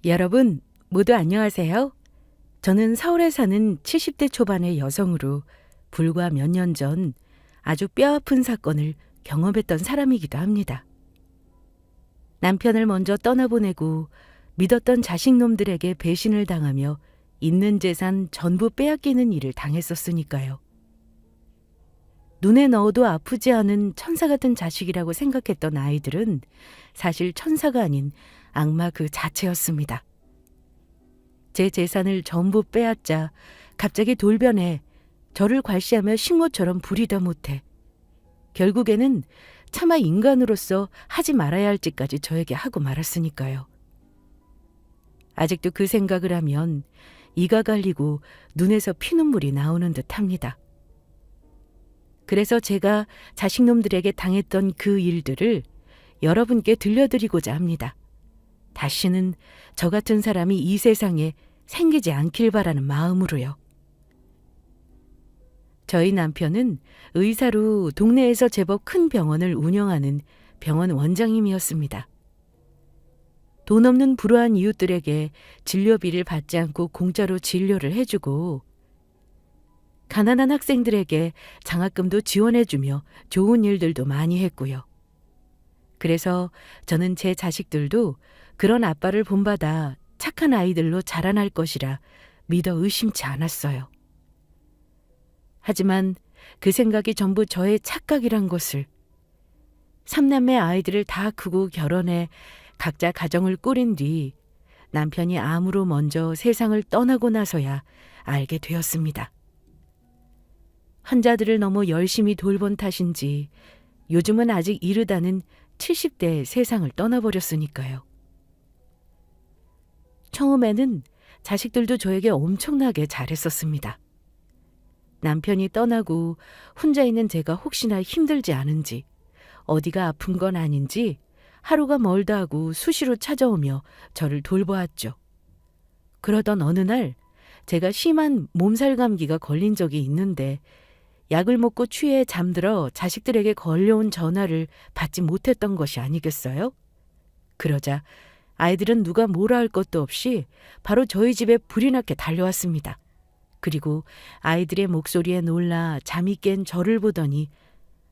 여러분, 모두 안녕하세요. 저는 서울에 사는 70대 초반의 여성으로 불과 몇 년 전 아주 뼈아픈 사건을 경험했던 사람이기도 합니다. 남편을 먼저 떠나보내고 믿었던 자식놈들에게 배신을 당하며 있는 재산 전부 빼앗기는 일을 당했었으니까요. 눈에 넣어도 아프지 않은 천사 같은 자식이라고 생각했던 아이들은 사실 천사가 아닌 악마 그 자체였습니다. 제 재산을 전부 빼앗자 갑자기 돌변해 저를 괄시하며 식모처럼 부리다 못해 결국에는 차마 인간으로서 하지 말아야 할 짓까지 저에게 하고 말았으니까요. 아직도 그 생각을 하면 이가 갈리고 눈에서 피눈물이 나오는 듯합니다. 그래서 제가 자식놈들에게 당했던 그 일들을 여러분께 들려드리고자 합니다. 다시는 저 같은 사람이 이 세상에 생기지 않길 바라는 마음으로요. 저희 남편은 의사로 동네에서 제법 큰 병원을 운영하는 병원 원장님이었습니다. 돈 없는 불우한 이웃들에게 진료비를 받지 않고 공짜로 진료를 해주고 가난한 학생들에게 장학금도 지원해주며 좋은 일들도 많이 했고요. 그래서 저는 제 자식들도 그런 아빠를 본받아 착한 아이들로 자라날 것이라 믿어 의심치 않았어요. 하지만 그 생각이 전부 저의 착각이란 것을, 삼남매 아이들을 다 크고 결혼해 각자 가정을 꾸린 뒤 남편이 암으로 먼저 세상을 떠나고 나서야 알게 되었습니다. 환자들을 너무 열심히 돌본 탓인지 요즘은 아직 이르다는 70대에 세상을 떠나버렸으니까요. 처음에는 자식들도 저에게 엄청나게 잘했었습니다. 남편이 떠나고 혼자 있는 제가 혹시나 힘들지 않은지, 어디가 아픈 건 아닌지 하루가 멀다 하고 수시로 찾아오며 저를 돌보았죠. 그러던 어느 날 제가 심한 몸살 감기가 걸린 적이 있는데 약을 먹고 취해 잠들어 자식들에게 걸려온 전화를 받지 못했던 것이 아니겠어요? 그러자 아이들은 누가 뭐라 할 것도 없이 바로 저희 집에 불이 나게 달려왔습니다. 그리고 아이들의 목소리에 놀라 잠이 깬 저를 보더니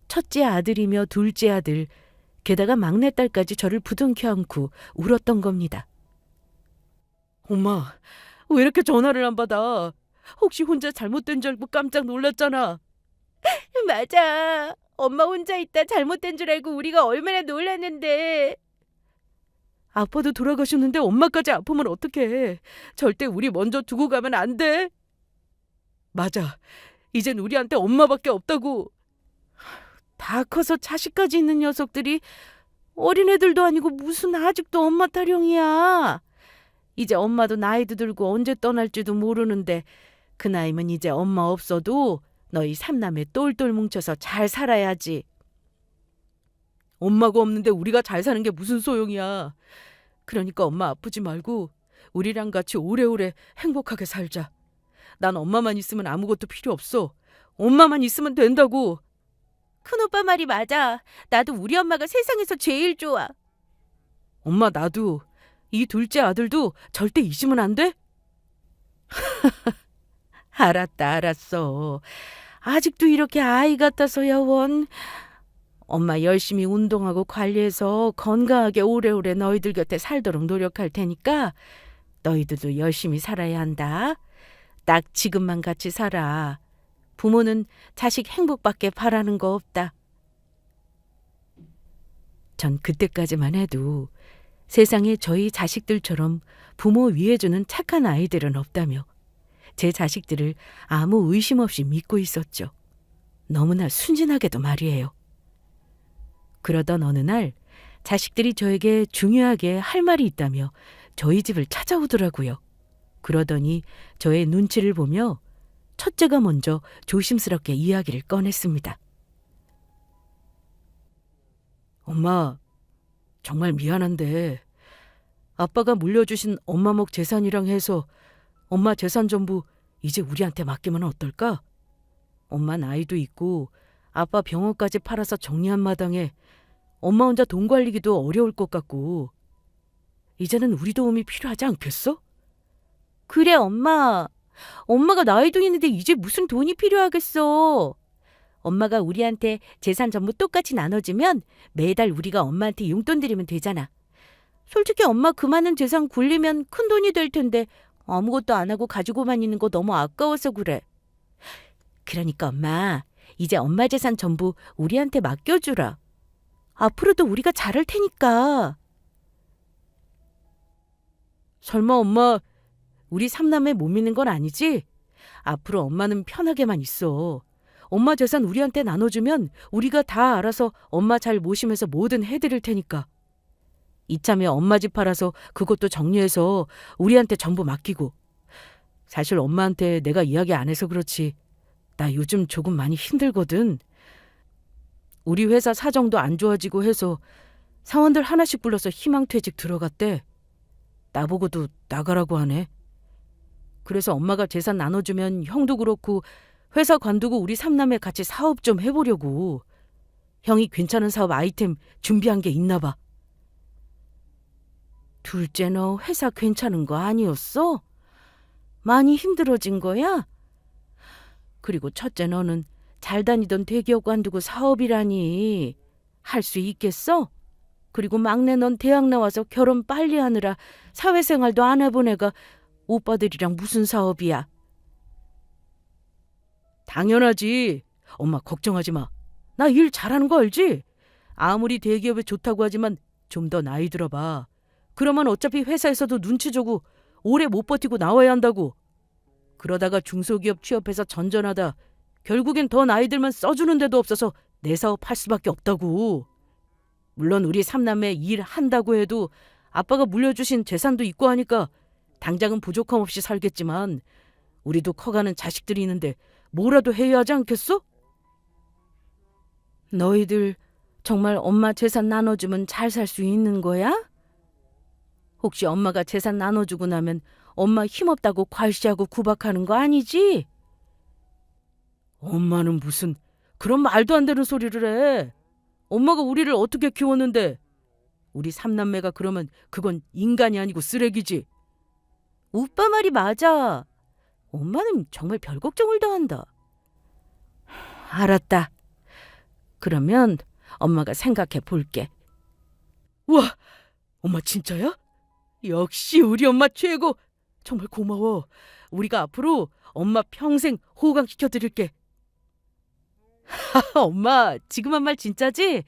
첫째 아들이며 둘째 아들, 게다가 막내딸까지 저를 부둥켜 안고 울었던 겁니다. 엄마, 왜 이렇게 전화를 안 받아? 혹시 혼자 잘못된 줄 알고 깜짝 놀랐잖아. 맞아. 엄마 혼자 있다 잘못된 줄 알고 우리가 얼마나 놀랐는데. 아빠도 돌아가셨는데 엄마까지 아프면 어떡해. 절대 우리 먼저 두고 가면 안 돼. 맞아. 이젠 우리한테 엄마밖에 없다고. 다 커서 자식까지 있는 녀석들이 어린애들도 아니고 무슨 아직도 엄마 타령이야. 이제 엄마도 나이도 들고 언제 떠날지도 모르는데 그 나이면 이제 엄마 없어도 너희 삼남매 똘똘 뭉쳐서 잘 살아야지. 엄마가 없는데 우리가 잘 사는 게 무슨 소용이야. 그러니까 엄마 아프지 말고 우리랑 같이 오래오래 행복하게 살자. 난 엄마만 있으면 아무것도 필요 없어. 엄마만 있으면 된다고. 큰오빠 말이 맞아. 나도 우리 엄마가 세상에서 제일 좋아. 엄마 나도. 이 둘째 아들도 절대 잊으면 안 돼? 알았어. 아직도 이렇게 아이 같아서야 원. 엄마 열심히 운동하고 관리해서 건강하게 오래오래 너희들 곁에 살도록 노력할 테니까 너희들도 열심히 살아야 한다. 딱 지금만 같이 살아. 부모는 자식 행복밖에 바라는 거 없다. 전 그때까지만 해도 세상에 저희 자식들처럼 부모 위해주는 착한 아이들은 없다며 제 자식들을 아무 의심 없이 믿고 있었죠. 너무나 순진하게도 말이에요. 그러던 어느 날 자식들이 저에게 중요하게 할 말이 있다며 저희 집을 찾아오더라고요. 그러더니 저의 눈치를 보며 첫째가 먼저 조심스럽게 이야기를 꺼냈습니다. 엄마, 정말 미안한데 아빠가 물려주신 엄마목 재산이랑 해서 엄마 재산 전부 이제 우리한테 맡기면 어떨까? 엄마 나이도 있고 아빠 병원까지 팔아서 정리한 마당에 엄마 혼자 돈 관리기도 어려울 것 같고 이제는 우리 도움이 필요하지 않겠어? 그래, 엄마. 엄마가 나이도 있는데 이제 무슨 돈이 필요하겠어. 엄마가 우리한테 재산 전부 똑같이 나눠주면 매달 우리가 엄마한테 용돈 드리면 되잖아. 솔직히 엄마 그 많은 재산 굴리면 큰 돈이 될 텐데 아무것도 안 하고 가지고만 있는 거 너무 아까워서 그래. 그러니까 엄마, 이제 엄마 재산 전부 우리한테 맡겨주라. 앞으로도 우리가 잘할 테니까. 설마 엄마 우리 삼남매 못 믿는 건 아니지? 앞으로 엄마는 편하게만 있어. 엄마 재산 우리한테 나눠주면 우리가 다 알아서 엄마 잘 모시면서 뭐든 해드릴 테니까. 이참에 엄마 집 팔아서 그것도 정리해서 우리한테 전부 맡기고. 사실 엄마한테 내가 이야기 안 해서 그렇지. 나 요즘 조금 많이 힘들거든. 우리 회사 사정도 안 좋아지고 해서 사원들 하나씩 불러서 희망퇴직 들어갔대. 나보고도 나가라고 하네. 그래서 엄마가 재산 나눠주면 형도 그렇고 회사 관두고 우리 삼남매 같이 사업 좀 해보려고. 형이 괜찮은 사업 아이템 준비한 게 있나 봐. 둘째 너 회사 괜찮은 거 아니었어? 많이 힘들어진 거야? 그리고 첫째 너는 잘 다니던 대기업 관두고 사업이라니. 할 수 있겠어? 그리고 막내 넌 대학 나와서 결혼 빨리 하느라 사회생활도 안 해본 애가 오빠들이랑 무슨 사업이야? 당연하지. 엄마 걱정하지 마. 나 일 잘하는 거 알지? 아무리 대기업에 좋다고 하지만 좀 더 나이 들어봐. 그러면 어차피 회사에서도 눈치 주고 오래 못 버티고 나와야 한다고. 그러다가 중소기업 취업해서 전전하다 결국엔 더 나이 들면 써주는 데도 없어서 내 사업 할 수밖에 없다고. 물론 우리 삼남매 일 한다고 해도 아빠가 물려주신 재산도 있고 하니까 당장은 부족함 없이 살겠지만 우리도 커가는 자식들이 있는데 뭐라도 해야 하지 않겠어? 너희들 정말 엄마 재산 나눠주면 잘 살 수 있는 거야? 혹시 엄마가 재산 나눠주고 나면 엄마 힘없다고 괄시하고 구박하는 거 아니지? 엄마는 무슨 그런 말도 안 되는 소리를 해. 엄마가 우리를 어떻게 키웠는데. 우리 삼남매가 그러면 그건 인간이 아니고 쓰레기지. 오빠 말이 맞아. 엄마는 정말 별 걱정을 다 한다. 알았다. 그러면 엄마가 생각해 볼게. 우와, 엄마 진짜야? 역시 우리 엄마 최고. 정말 고마워. 우리가 앞으로 엄마 평생 호강시켜 드릴게. 엄마 지금 한 말 진짜지?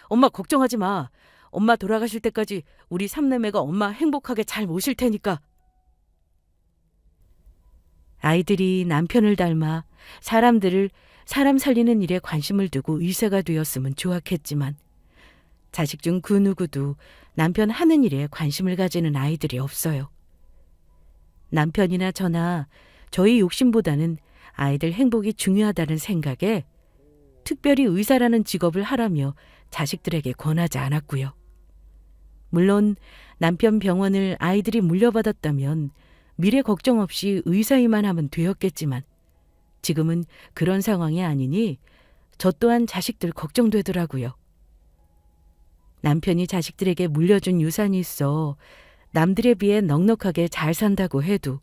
엄마 걱정하지 마. 엄마 돌아가실 때까지 우리 삼남매가 엄마 행복하게 잘 모실 테니까. 아이들이 남편을 닮아 사람들을 사람 살리는 일에 관심을 두고 의사가 되었으면 좋았겠지만 자식 중 그 누구도 남편 하는 일에 관심을 가지는 아이들이 없어요. 남편이나 저나 저희 욕심보다는 아이들 행복이 중요하다는 생각에 특별히 의사라는 직업을 하라며 자식들에게 권하지 않았고요. 물론 남편 병원을 아이들이 물려받았다면 미래 걱정 없이 의사이만 하면 되었겠지만 지금은 그런 상황이 아니니 저 또한 자식들 걱정되더라고요. 남편이 자식들에게 물려준 유산이 있어 남들에 비해 넉넉하게 잘 산다고 해도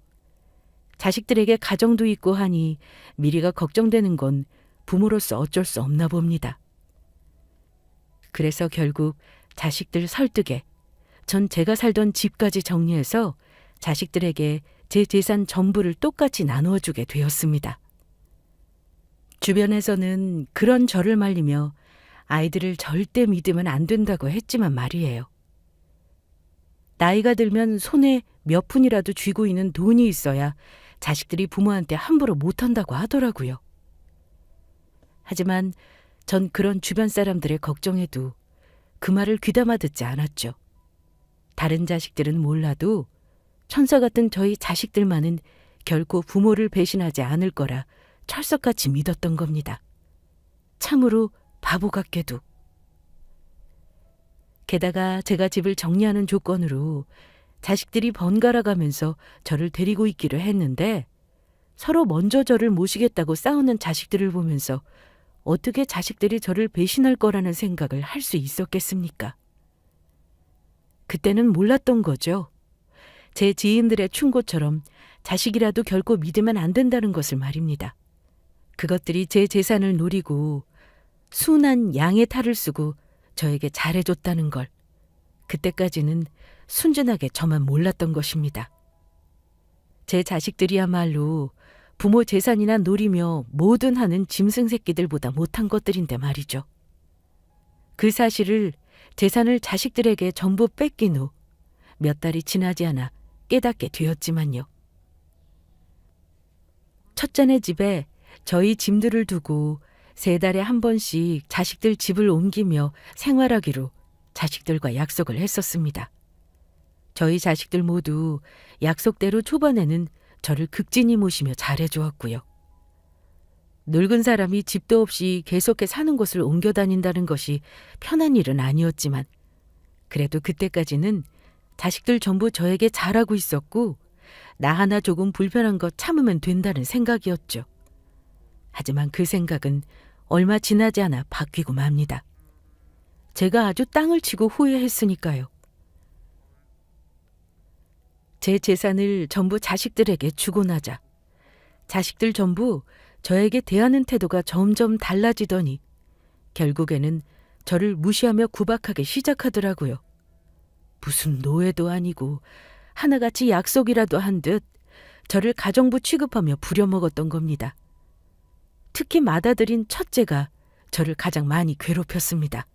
자식들에게 가정도 있고 하니 미래가 걱정되는 건 부모로서 어쩔 수 없나 봅니다. 그래서 결국 자식들 설득에 전 제가 살던 집까지 정리해서 자식들에게 제 재산 전부를 똑같이 나누어 주게 되었습니다. 주변에서는 그런 저를 말리며 아이들을 절대 믿으면 안 된다고 했지만 말이에요. 나이가 들면 손에 몇 푼이라도 쥐고 있는 돈이 있어야 자식들이 부모한테 함부로 못한다고 하더라고요. 하지만 전 그런 주변 사람들의 걱정에도 그 말을 귀담아 듣지 않았죠. 다른 자식들은 몰라도 천사 같은 저희 자식들만은 결코 부모를 배신하지 않을 거라 철석같이 믿었던 겁니다. 참으로 바보 같게도. 게다가 제가 집을 정리하는 조건으로 자식들이 번갈아 가면서 저를 데리고 있기로 했는데 서로 먼저 저를 모시겠다고 싸우는 자식들을 보면서 어떻게 자식들이 저를 배신할 거라는 생각을 할 수 있었겠습니까? 그때는 몰랐던 거죠. 제 지인들의 충고처럼 자식이라도 결코 믿으면 안 된다는 것을 말입니다. 그것들이 제 재산을 노리고 순한 양의 탈을 쓰고 저에게 잘해줬다는 걸 그때까지는 순진하게 저만 몰랐던 것입니다. 제 자식들이야말로 부모 재산이나 노리며 뭐든 하는 짐승 새끼들보다 못한 것들인데 말이죠. 그 사실을 재산을 자식들에게 전부 뺏긴 후 몇 달이 지나지 않아 깨닫게 되었지만요. 첫째네 집에 저희 짐들을 두고 3달에 한 번씩 자식들 집을 옮기며 생활하기로 자식들과 약속을 했었습니다. 저희 자식들 모두 약속대로 초반에는 저를 극진히 모시며 잘해주었고요. 늙은 사람이 집도 없이 계속해 사는 곳을 옮겨 다닌다는 것이 편한 일은 아니었지만 그래도 그때까지는 자식들 전부 저에게 잘하고 있었고 나 하나 조금 불편한 것 참으면 된다는 생각이었죠. 하지만 그 생각은 얼마 지나지 않아 바뀌고 맙니다. 제가 아주 땅을 치고 후회했으니까요. 제 재산을 전부 자식들에게 주고 나자 자식들 전부 저에게 대하는 태도가 점점 달라지더니 결국에는 저를 무시하며 구박하기 시작하더라고요. 무슨 노예도 아니고 하나같이 약속이라도 한 듯 저를 가정부 취급하며 부려먹었던 겁니다. 특히 맏아들인 첫째가 저를 가장 많이 괴롭혔습니다.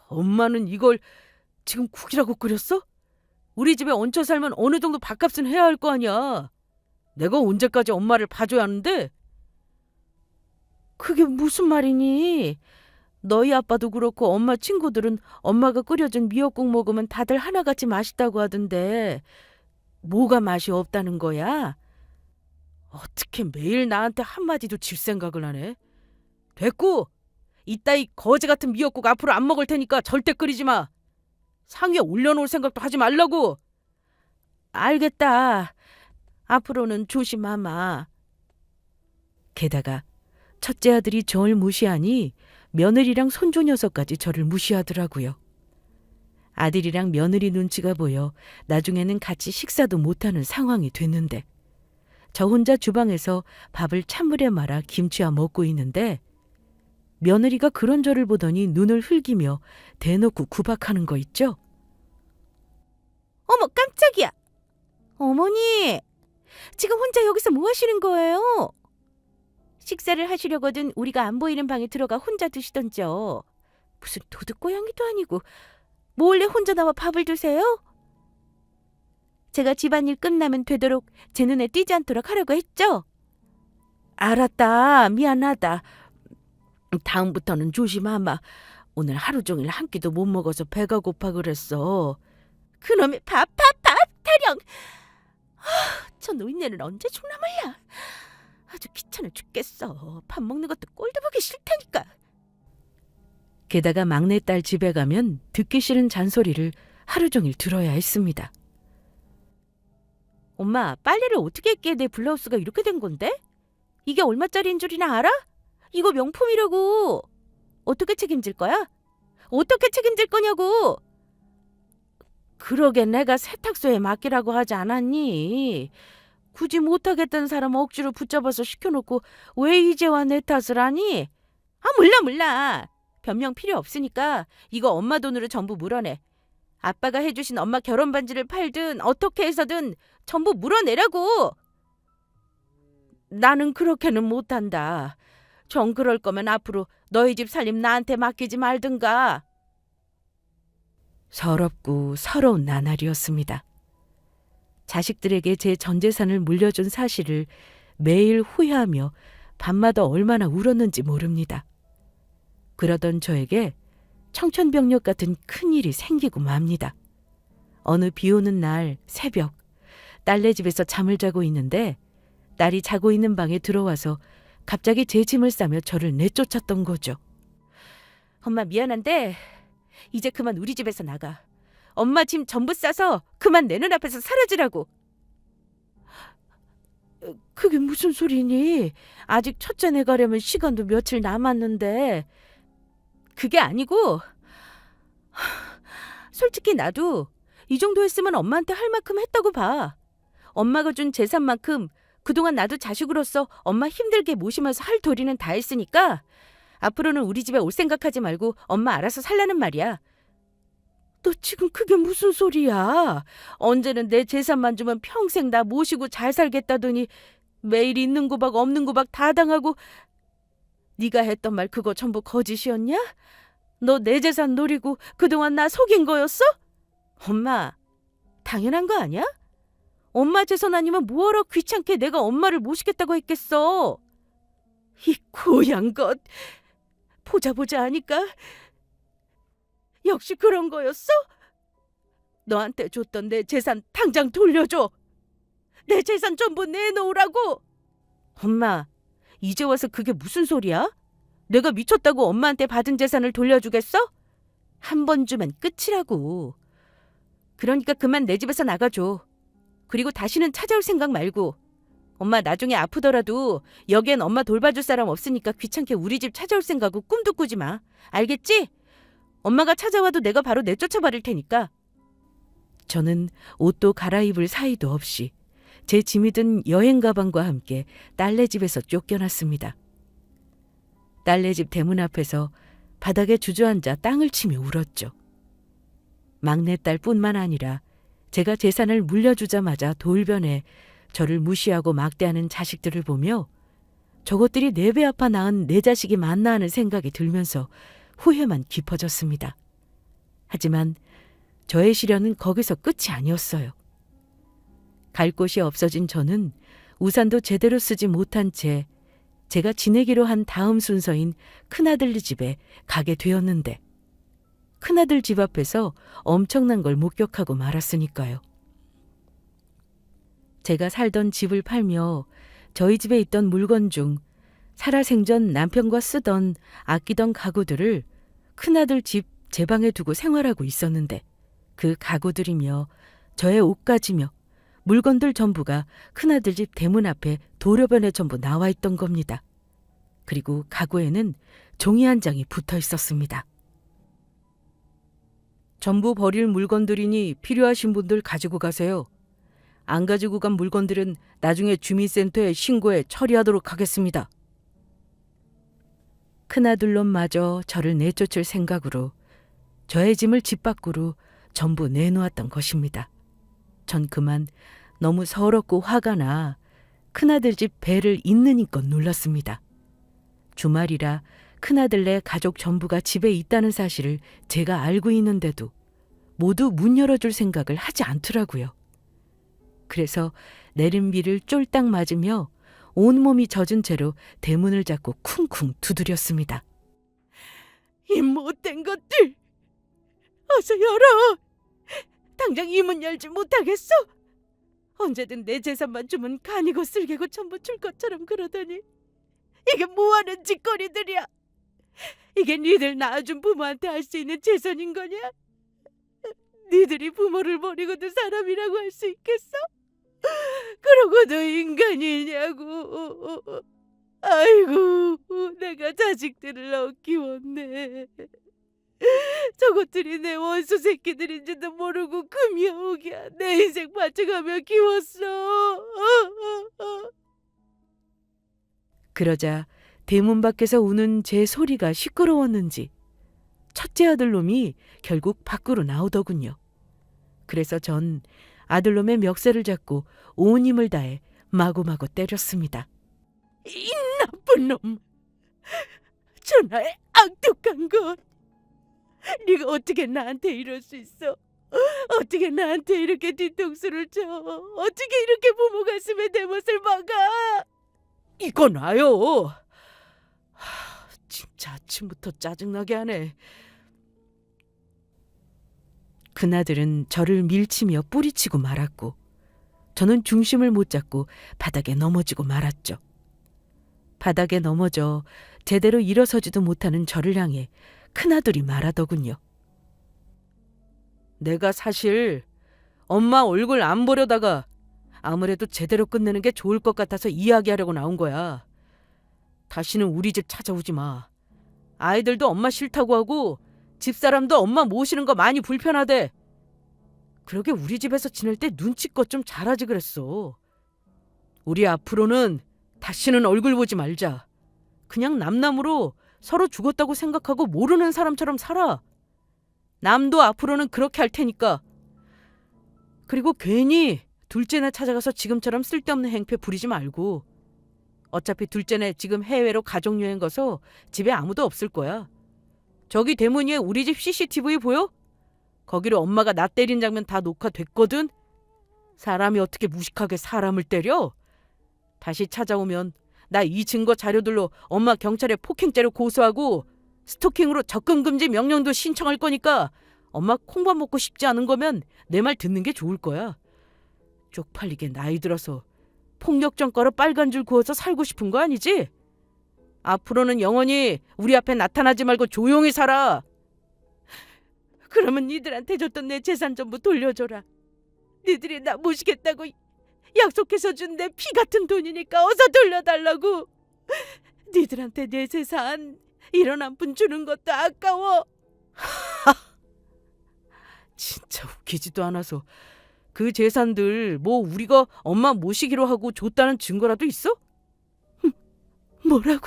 엄마는 이걸 지금 국이라고 끓였어? 우리 집에 얹혀 살면 어느 정도 밥값은 해야 할 거 아니야. 내가 언제까지 엄마를 봐줘야 하는데? 그게 무슨 말이니? 너희 아빠도 그렇고 엄마 친구들은 엄마가 끓여준 미역국 먹으면 다들 하나같이 맛있다고 하던데 뭐가 맛이 없다는 거야? 어떻게 매일 나한테 한마디도 질 생각을 하네? 됐고! 이따위 거지 같은 미역국 앞으로 안 먹을 테니까 절대 끓이지 마. 상위에 올려놓을 생각도 하지 말라고. 알겠다. 앞으로는 조심하마. 게다가 첫째 아들이 저를 무시하니 며느리랑 손주 녀석까지 저를 무시하더라고요. 아들이랑 며느리 눈치가 보여 나중에는 같이 식사도 못하는 상황이 됐는데 저 혼자 주방에서 밥을 찬물에 말아 김치와 먹고 있는데 며느리가 그런 저를 보더니 눈을 흘기며 대놓고 구박하는 거 있죠? 어머 깜짝이야. 어머니 지금 혼자 여기서 뭐 하시는 거예요? 식사를 하시려거든 우리가 안 보이는 방에 들어가 혼자 드시던죠. 무슨 도둑고양이도 아니고 몰래 혼자 나와 밥을 드세요? 제가 집안일 끝나면 되도록 제 눈에 띄지 않도록 하라고 했죠? 알았다. 미안하다. 다음부터는 조심하마. 오늘 하루 종일 한 끼도 못 먹어서 배가 고파 그랬어. 그놈의 밥 타령. 저 노인네는 언제 죽나 몰라. 아주 귀찮아 죽겠어. 밥 먹는 것도 꼴도 보기 싫다니까. 게다가 막내딸 집에 가면 듣기 싫은 잔소리를 하루 종일 들어야 했습니다. 엄마, 빨래를 어떻게 했기에 내 블라우스가 이렇게 된 건데? 이게 얼마짜리인 줄이나 알아? 이거 명품이라고. 어떻게 책임질 거야? 어떻게 책임질 거냐고. 그러게 내가 세탁소에 맡기라고 하지 않았니? 굳이 못하겠다는 사람 억지로 붙잡아서 시켜놓고 왜 이제와 내 탓을 하니? 아 몰라. 변명 필요 없으니까 이거 엄마 돈으로 전부 물어내. 아빠가 해주신 엄마 결혼 반지를 팔든 어떻게 해서든 전부 물어내라고. 나는 그렇게는 못한다. 정 그럴 거면 앞으로 너희 집 살림 나한테 맡기지 말든가. 서럽고 서러운 나날이었습니다. 자식들에게 제 전 재산을 물려준 사실을 매일 후회하며 밤마다 얼마나 울었는지 모릅니다. 그러던 저에게 청천벽력 같은 큰일이 생기고 맙니다. 어느 비 오는 날 새벽 딸네 집에서 잠을 자고 있는데 딸이 자고 있는 방에 들어와서 갑자기 제 짐을 싸며 저를 내쫓았던 거죠. 엄마 미안한데 이제 그만 우리 집에서 나가. 엄마 짐 전부 싸서 그만 내 눈앞에서 사라지라고. 그게 무슨 소리니? 아직 첫째네 가려면 시간도 며칠 남았는데. 그게 아니고 솔직히 나도 이 정도 했으면 엄마한테 할 만큼 했다고 봐. 엄마가 준 재산만큼 그동안 나도 자식으로서 엄마 힘들게 모시면서 할 도리는 다 했으니까 앞으로는 우리 집에 올 생각하지 말고 엄마 알아서 살라는 말이야. 너 지금 그게 무슨 소리야? 언제는 내 재산만 주면 평생 나 모시고 잘 살겠다더니 매일 있는 구박 없는 구박 다 당하고. 네가 했던 말 그거 전부 거짓이었냐? 너 내 재산 노리고 그동안 나 속인 거였어? 엄마, 당연한 거 아니야? 엄마 재산 아니면 뭐하러 귀찮게 내가 엄마를 모시겠다고 했겠어? 이 고얀 것. 보자 하니까 역시 그런 거였어? 너한테 줬던 내 재산 당장 돌려줘. 내 재산 전부 내놓으라고. 엄마, 이제 와서 그게 무슨 소리야? 내가 미쳤다고 엄마한테 받은 재산을 돌려주겠어? 한 번 주면 끝이라고. 그러니까 그만 내 집에서 나가줘. 그리고 다시는 찾아올 생각 말고. 엄마 나중에 아프더라도 여기엔 엄마 돌봐줄 사람 없으니까 귀찮게 우리 집 찾아올 생각은 꿈도 꾸지 마. 알겠지? 엄마가 찾아와도 내가 바로 내쫓아버릴 테니까. 저는 옷도 갈아입을 사이도 없이 제 짐이 든 여행 가방과 함께 딸네 집에서 쫓겨났습니다. 딸네 집 대문 앞에서 바닥에 주저앉아 땅을 치며 울었죠. 막내딸뿐만 아니라 제가 재산을 물려주자마자 돌변해 저를 무시하고 막대하는 자식들을 보며 저것들이 내 배 아파 낳은 내 자식이 맞나 하는 생각이 들면서 후회만 깊어졌습니다. 하지만 저의 시련은 거기서 끝이 아니었어요. 갈 곳이 없어진 저는 우산도 제대로 쓰지 못한 채 제가 지내기로 한 다음 순서인 큰아들 집에 가게 되었는데 큰아들 집 앞에서 엄청난 걸 목격하고 말았으니까요. 제가 살던 집을 팔며 저희 집에 있던 물건 중 살아생전 남편과 쓰던 아끼던 가구들을 큰아들 집 제 방에 두고 생활하고 있었는데 그 가구들이며 저의 옷가지며 물건들 전부가 큰아들 집 대문 앞에 도로변에 전부 나와 있던 겁니다. 그리고 가구에는 종이 한 장이 붙어 있었습니다. 전부 버릴 물건들이니 필요하신 분들 가지고 가세요. 안 가지고 간 물건들은 나중에 주민센터에 신고해 처리하도록 하겠습니다. 큰아들놈마저 저를 내쫓을 생각으로 저의 짐을 집 밖으로 전부 내놓았던 것입니다. 전 그만 너무 서럽고 화가 나 큰아들 집 배를 있는이껏 눌렀습니다. 주말이라 큰아들네 가족 전부가 집에 있다는 사실을 제가 알고 있는데도 모두 문 열어줄 생각을 하지 않더라고요. 그래서 내린 비를 쫄딱 맞으며 온몸이 젖은 채로 대문을 잡고 쿵쿵 두드렸습니다. 이 못된 것들! 어서 열어! 당장 이 문 열지 못하겠어? 언제든 내 재산만 주면 간이고 쓸개고 전부 줄 것처럼 그러더니 이게 뭐하는 짓거리들이야? 이게 니들 낳아준 부모한테 할 수 있는 재산인 거냐? 니들이 부모를 버리고도 사람이라고 할 수 있겠어? 그러고도 인간이냐고. 아이고, 내가 자식들을 너 키웠네. 저것들이 내 원수 새끼들인지도 모르고 금여옥이야. 내 인생 바쳐가며 키웠어. 그러자 대문 밖에서 우는 제 소리가 시끄러웠는지 첫째 아들놈이 결국 밖으로 나오더군요. 그래서 전 아들놈의 멱살을 잡고 온 힘을 다해 마구마구 때렸습니다. 이 나쁜 놈! 전하의 악독한 것! 네가 어떻게 나한테 이럴 수 있어? 어떻게 나한테 이렇게 뒤통수를 쳐? 어떻게 이렇게 부모 가슴에 내 못을 박아? 이거 놔요. 진짜 아침부터 짜증나게 하네. 그나들은 저를 밀치며 뿌리치고 말았고 저는 중심을 못 잡고 바닥에 넘어지고 말았죠. 바닥에 넘어져 제대로 일어서지도 못하는 저를 향해 큰아들이 말하더군요. 내가 사실 엄마 얼굴 안 보려다가 아무래도 제대로 끝내는 게 좋을 것 같아서 이야기하려고 나온 거야. 다시는 우리 집 찾아오지 마. 아이들도 엄마 싫다고 하고 집사람도 엄마 모시는 거 많이 불편하대. 그러게 우리 집에서 지낼 때 눈치껏 좀 잘하지 그랬어. 우리 앞으로는 다시는 얼굴 보지 말자. 그냥 남남으로 서로 죽었다고 생각하고 모르는 사람처럼 살아. 남도 앞으로는 그렇게 할 테니까. 그리고 괜히 둘째네 찾아가서 지금처럼 쓸데없는 행패 부리지 말고. 어차피 둘째네 지금 해외로 가족여행 가서 집에 아무도 없을 거야. 저기 대문 위에 우리 집 CCTV 보여? 거기로 엄마가 나 때린 장면 다 녹화됐거든. 사람이 어떻게 무식하게 사람을 때려? 다시 찾아오면 나 이 증거 자료들로 엄마 경찰에 폭행죄로 고소하고 스토킹으로 접근금지 명령도 신청할 거니까 엄마 콩밥 먹고 싶지 않은 거면 내 말 듣는 게 좋을 거야. 쪽팔리게 나이 들어서 폭력 전과로 빨간 줄 그어서 살고 싶은 거 아니지? 앞으로는 영원히 우리 앞에 나타나지 말고 조용히 살아. 그러면 니들한테 줬던 내 재산 전부 돌려줘라. 니들이 나 모시겠다고 약속해서 준 내 피 같은 돈이니까 어서 돌려달라고. 니들한테 내 재산 이런 한 푼 주는 것도 아까워. 진짜 웃기지도 않아서. 그 재산들 뭐 우리가 엄마 모시기로 하고 줬다는 증거라도 있어? 뭐라고?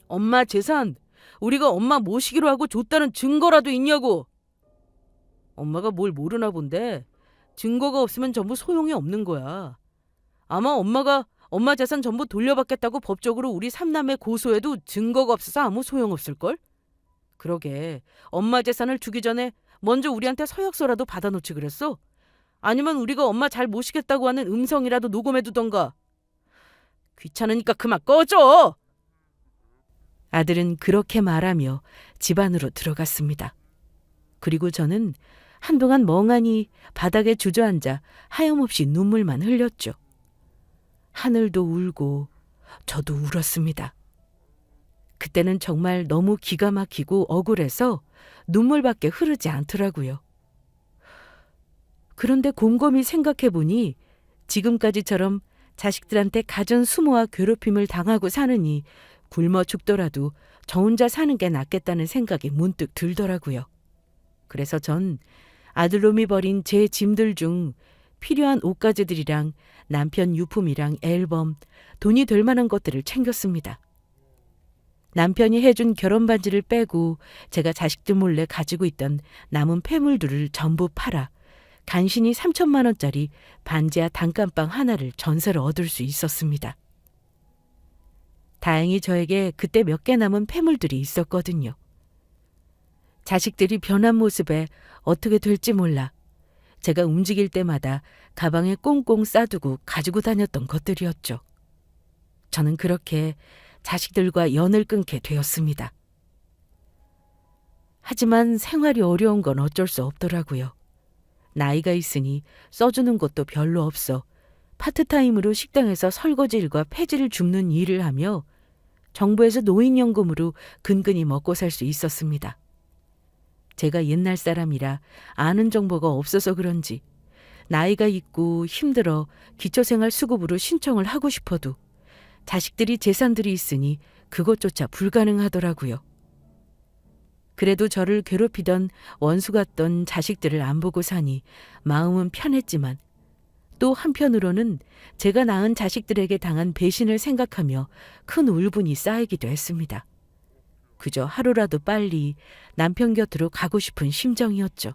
엄마 재산 우리가 엄마 모시기로 하고 줬다는 증거라도 있냐고. 엄마가 뭘 모르나 본데 증거가 없으면 전부 소용이 없는 거야. 아마 엄마가 엄마 재산 전부 돌려받겠다고 법적으로 우리 삼남매 고소해도 증거가 없어서 아무 소용없을걸? 그러게 엄마 재산을 주기 전에 먼저 우리한테 서약서라도 받아놓지 그랬어? 아니면 우리가 엄마 잘 모시겠다고 하는 음성이라도 녹음해두던가. 귀찮으니까 그만 꺼져! 아들은 그렇게 말하며 집 안으로 들어갔습니다. 그리고 저는 한동안 멍하니 바닥에 주저앉아 하염없이 눈물만 흘렸죠. 하늘도 울고 저도 울었습니다. 그때는 정말 너무 기가 막히고 억울해서 눈물밖에 흐르지 않더라고요. 그런데 곰곰이 생각해보니 지금까지처럼 자식들한테 가전수모와 괴롭힘을 당하고 사느니 굶어 죽더라도 저 혼자 사는 게 낫겠다는 생각이 문득 들더라고요. 그래서 전 아들놈이 버린 제 짐들 중 필요한 옷가지들이랑 남편 유품이랑 앨범, 돈이 될 만한 것들을 챙겼습니다. 남편이 해준 결혼 반지를 빼고 제가 자식들 몰래 가지고 있던 남은 폐물들을 전부 팔아 간신히 3천만 원짜리 반지하 단칸방 하나를 전세로 얻을 수 있었습니다. 다행히 저에게 그때 몇 개 남은 폐물들이 있었거든요. 자식들이 변한 모습에 어떻게 될지 몰라 제가 움직일 때마다 가방에 꽁꽁 싸두고 가지고 다녔던 것들이었죠. 저는 그렇게 자식들과 연을 끊게 되었습니다. 하지만 생활이 어려운 건 어쩔 수 없더라고요. 나이가 있으니 써주는 것도 별로 없어 파트타임으로 식당에서 설거지 일과 폐지를 줍는 일을 하며 정부에서 노인연금으로 근근히 먹고 살 수 있었습니다. 제가 옛날 사람이라 아는 정보가 없어서 그런지 나이가 있고 힘들어 기초생활수급으로 신청을 하고 싶어도 자식들이 재산들이 있으니 그것조차 불가능하더라고요. 그래도 저를 괴롭히던 원수 같던 자식들을 안 보고 사니 마음은 편했지만 또 한편으로는 제가 낳은 자식들에게 당한 배신을 생각하며 큰 울분이 쌓이기도 했습니다. 그저 하루라도 빨리 남편 곁으로 가고 싶은 심정이었죠.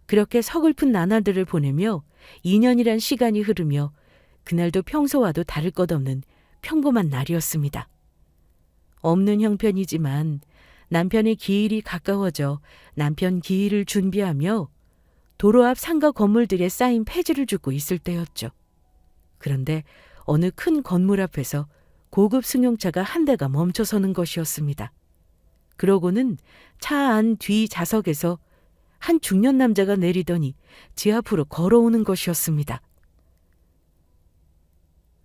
그렇게 서글픈 나날들을 보내며 2년이란 시간이 흐르며 그날도 평소와도 다를 것 없는 평범한 날이었습니다. 없는 형편이지만 남편의 기일이 가까워져 남편 기일을 준비하며 도로 앞 상가 건물들에 쌓인 폐지를 줍고 있을 때였죠. 그런데 어느 큰 건물 앞에서 고급 승용차가 한 대가 멈춰서는 것이었습니다. 그러고는 차 안 뒤 좌석에서 한 중년 남자가 내리더니 제 앞으로 걸어오는 것이었습니다.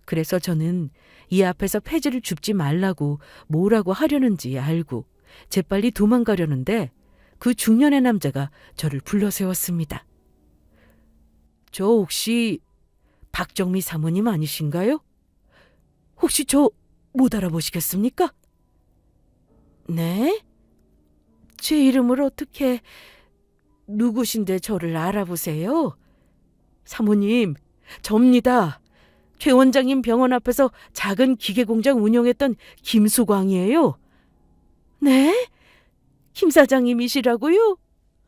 그래서 저는 이 앞에서 폐지를 줍지 말라고 뭐라고 하려는지 알고 재빨리 도망가려는데 그 중년의 남자가 저를 불러세웠습니다. 저 혹시 박정미 사모님 아니신가요? 혹시 저 못 알아보시겠습니까? 네? 제 이름을 어떻게... 누구신데 저를 알아보세요? 사모님, 접니다. 최 원장님 병원 앞에서 작은 기계 공장 운영했던 김수광이에요. 네? 김 사장님이시라고요?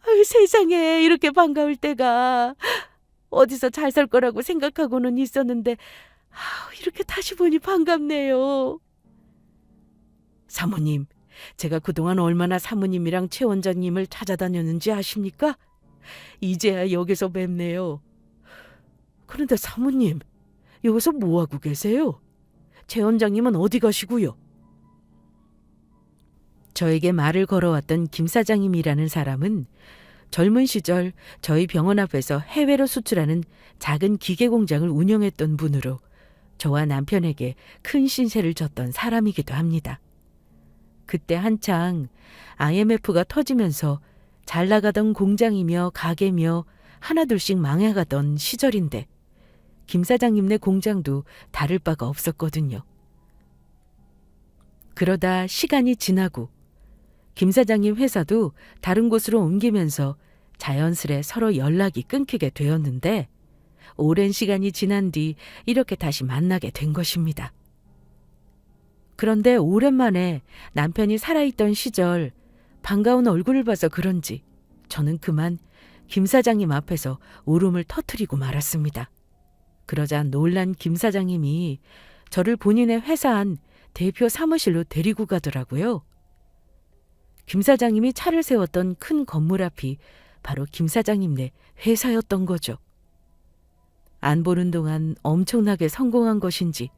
아유, 세상에 이렇게 반가울 때가. 어디서 잘 살 거라고 생각하고는 있었는데 이렇게 다시 보니 반갑네요. 사모님, 제가 그동안 얼마나 사모님이랑 최 원장님을 찾아다녔는지 아십니까? 이제야 여기서 뵙네요. 그런데 사모님, 여기서 뭐하고 계세요? 최 원장님은 어디 가시고요? 저에게 말을 걸어왔던 김 사장님이라는 사람은 젊은 시절 저희 병원 앞에서 해외로 수출하는 작은 기계 공장을 운영했던 분으로 저와 남편에게 큰 신세를 졌던 사람이기도 합니다. 그때 한창 IMF가 터지면서 잘 나가던 공장이며 가게며 하나둘씩 망해가던 시절인데 김 사장님네 공장도 다를 바가 없었거든요. 그러다 시간이 지나고 김 사장님 회사도 다른 곳으로 옮기면서 자연스레 서로 연락이 끊기게 되었는데 오랜 시간이 지난 뒤 이렇게 다시 만나게 된 것입니다. 그런데 오랜만에 남편이 살아있던 시절 반가운 얼굴을 봐서 그런지 저는 그만 김 사장님 앞에서 울음을 터뜨리고 말았습니다. 그러자 놀란 김 사장님이 저를 본인의 회사 안 대표 사무실로 데리고 가더라고요. 김 사장님이 차를 세웠던 큰 건물 앞이 바로 김 사장님네 회사였던 거죠. 안 보는 동안 엄청나게 성공한 것인지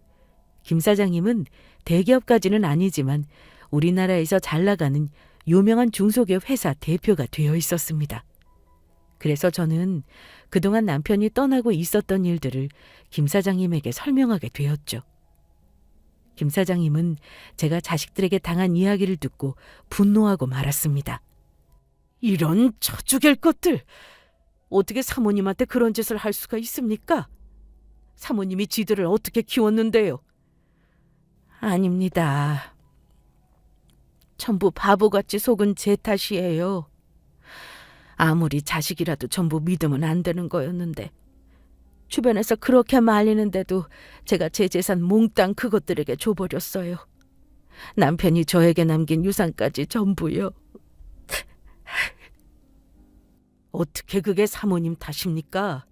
김 사장님은 대기업까지는 아니지만 우리나라에서 잘 나가는 유명한 중소기업 회사 대표가 되어 있었습니다. 그래서 저는 그동안 남편이 떠나고 있었던 일들을 김 사장님에게 설명하게 되었죠. 김 사장님은 제가 자식들에게 당한 이야기를 듣고 분노하고 말았습니다. 이런 저죽일 것들! 어떻게 사모님한테 그런 짓을 할 수가 있습니까? 사모님이 지들을 어떻게 키웠는데요? 아닙니다. 전부 바보같이 속은 제 탓이에요. 아무리 자식이라도 전부 믿으면 안 되는 거였는데 주변에서 그렇게 말리는데도 제가 제 재산 몽땅 그것들에게 줘버렸어요. 남편이 저에게 남긴 유산까지 전부요. 어떻게 그게 사모님 탓입니까?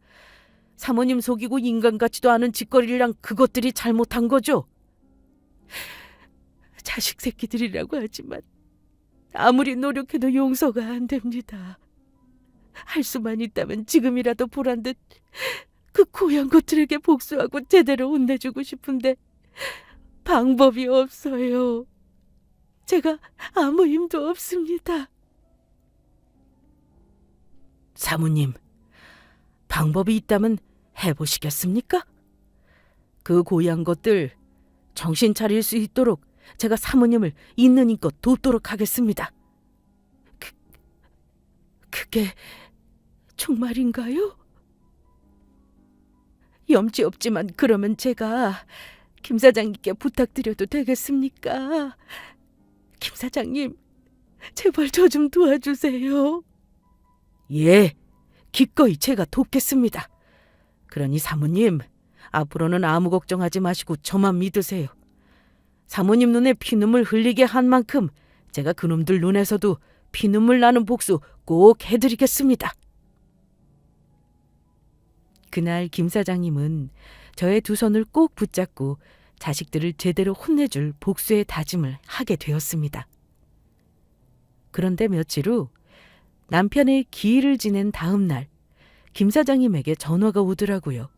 사모님 속이고 인간 같지도 않은 짓거리랑 그것들이 잘못한 거죠. 자식 새끼들이라고 하지만 아무리 노력해도 용서가 안 됩니다. 할 수만 있다면 지금이라도 보란 듯 그 고향 것들에게 복수하고 제대로 혼내주고 싶은데 방법이 없어요. 제가 아무 힘도 없습니다. 사모님, 방법이 있다면 해보시겠습니까? 그 고향 것들 정신 차릴 수 있도록 제가 사모님을 있는 힘껏 돕도록 하겠습니다. 그게 정말인가요? 염치 없지만 그러면 제가 김 사장님께 부탁드려도 되겠습니까? 김 사장님, 제발 저 좀 도와주세요. 예, 기꺼이 제가 돕겠습니다. 그러니 사모님, 앞으로는 아무 걱정하지 마시고 저만 믿으세요. 사모님 눈에 피눈물 흘리게 한 만큼 제가 그놈들 눈에서도 피눈물 나는 복수 꼭 해드리겠습니다. 그날 김 사장님은 저의 두 손을 꼭 붙잡고 자식들을 제대로 혼내줄 복수의 다짐을 하게 되었습니다. 그런데 며칠 후 남편의 기일을 지낸 다음 날 김 사장님에게 전화가 오더라고요.